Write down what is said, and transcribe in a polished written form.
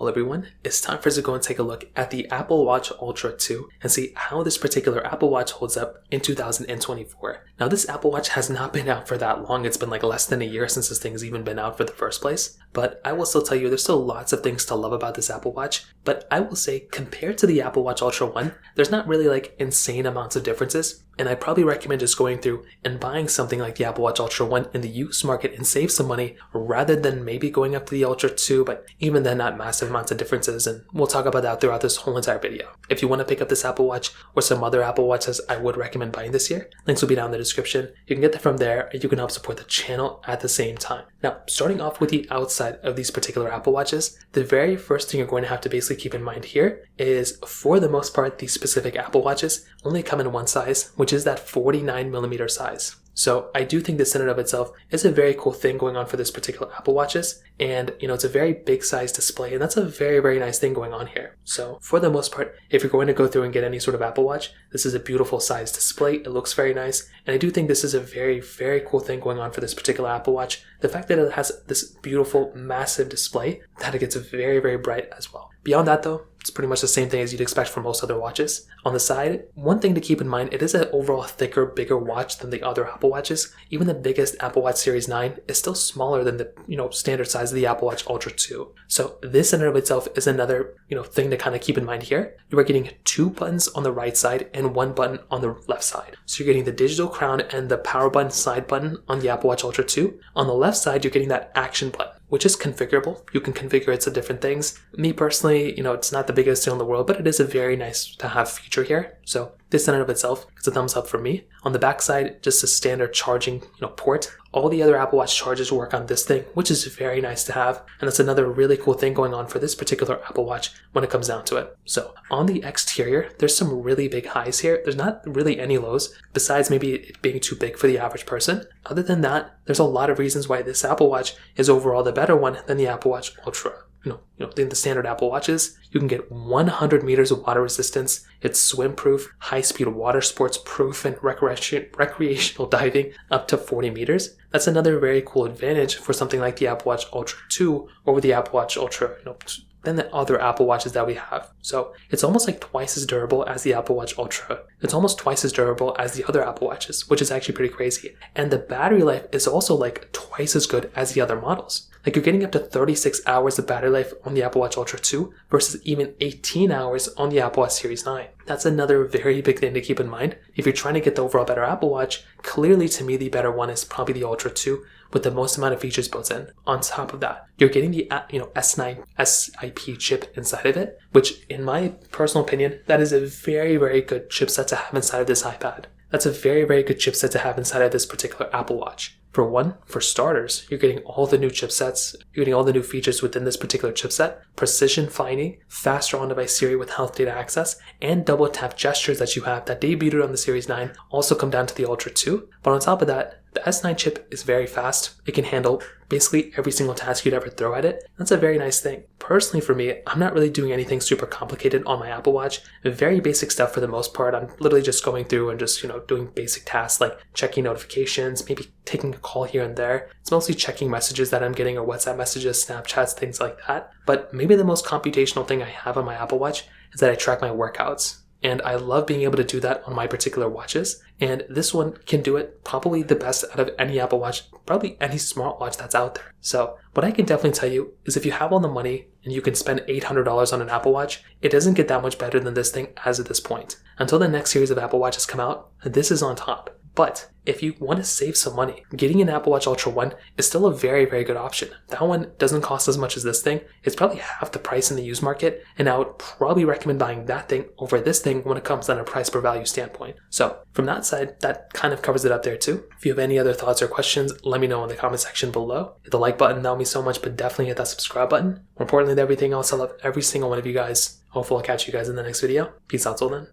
Well everyone, it's time for us to go and take a look at the Apple Watch Ultra 2 and see how this particular Apple Watch holds up in 2024. Now this Apple Watch has not been out for that long, it's been like less than a year since this thing's even been out for the first place. But I will still tell you there's still lots of things to love about this Apple Watch. But I will say compared to the Apple Watch Ultra 1, there's not really like insane amounts of differences. And I'd probably recommend just going through and buying something like the Apple Watch Ultra 1 in the used market and save some money rather than maybe going up to the Ultra 2, but even then not massive amounts of differences, and we'll talk about that throughout this whole entire video. If you want to pick up this Apple Watch or some other Apple Watches I would recommend buying this year, links will be down in the description. You can get them from there and you can help support the channel at the same time. Now, starting off with the outside of these particular Apple Watches, the very first thing you're going to have to basically keep in mind here is, for the most part, these specific Apple Watches only come in one size, which is that 49mm size. So I do think this in and of itself is a very cool thing going on for this particular Apple Watches. And, it's a very big size display, and that's a very, very nice thing going on here. So for the most part, if you're going to go through and get any sort of Apple Watch, this is a beautiful size display. It looks very nice. And I do think this is a very, very cool thing going on for this particular Apple Watch. The fact that it has this beautiful, massive display, that it gets very, very bright as well. Beyond that though, it's pretty much the same thing as you'd expect from most other watches. On the side, one thing to keep in mind, it is an overall thicker, bigger watch than the other Apple Watches. Even the biggest Apple Watch Series 9 is still smaller than the, standard size of the Apple Watch Ultra 2. So this in and of itself is another, thing to kind of keep in mind here. You are getting 2 buttons on the right side and 1 button on the left side. So you're getting the digital crown and the power button side button on the Apple Watch Ultra 2. On the left side, you're getting that action button, which is configurable. You can configure it to different things. Me personally, it's not the biggest deal in the world, but it is a very nice to have feature here. So this in and of itself is a thumbs up for me. On the back side, just a standard charging, port. All the other Apple Watch chargers work on this thing, which is very nice to have. And that's another really cool thing going on for this particular Apple Watch when it comes down to it. So on the exterior, there's some really big highs here. There's not really any lows, besides maybe it being too big for the average person. Other than that, there's a lot of reasons why this Apple Watch is overall the better one than the Apple Watch Ultra. In the standard Apple Watches, you can get 100 meters of water resistance. It's swim proof, high-speed water sports proof, and recreational diving up to 40 meters. That's another very cool advantage for something like the Apple Watch Ultra 2 over the Apple Watch Ultra, than the other Apple Watches that we have. So it's almost like twice as durable as the Apple Watch Ultra. It's almost twice as durable as the other Apple Watches, which is actually pretty crazy. And the battery life is also like twice as good as the other models. Like you're getting up to 36 hours of battery life on the Apple Watch Ultra 2 versus even 18 hours on the Apple Watch Series 9. That's another very big thing to keep in mind. If you're trying to get the overall better Apple Watch, clearly to me the better one is probably the Ultra 2 with the most amount of features built in. On top of that, you're getting the S9 SiP chip inside of it, which in my personal opinion, that is a very, very good chipset to have inside of this iPad. That's a very, very good chipset to have inside of this particular Apple Watch. For starters, you're getting all the new chipsets, you're getting all the new features within this particular chipset, precision finding, faster on-device Siri with health data access, and double tap gestures that you have that debuted on the Series 9 also come down to the Ultra 2. But on top of that, the S9 chip is very fast. It can handle basically every single task you'd ever throw at it. That's a very nice thing. Personally for me, I'm not really doing anything super complicated on my Apple Watch. Very basic stuff for the most part. I'm literally just going through and just, doing basic tasks like checking notifications, maybe taking a call here and there. It's mostly checking messages that I'm getting or WhatsApp messages, Snapchats, things like that. But maybe the most computational thing I have on my Apple Watch is that I track my workouts. And I love being able to do that on my particular watches. And this one can do it probably the best out of any Apple Watch, probably any smartwatch that's out there. So what I can definitely tell you is if you have all the money and you can spend $800 on an Apple Watch, it doesn't get that much better than this thing as of this point. Until the next series of Apple Watches come out, this is on top. But if you want to save some money, getting an Apple Watch Ultra 1 is still a very, very good option. That one doesn't cost as much as this thing. It's probably half the price in the used market, and I would probably recommend buying that thing over this thing when it comes down to a price per value standpoint. So from that side, that kind of covers it up there too. If you have any other thoughts or questions, let me know in the comment section below. Hit the like button, that would mean so much, but definitely hit that subscribe button. More importantly than everything else, I love every single one of you guys. Hopefully I'll catch you guys in the next video. Peace out till then.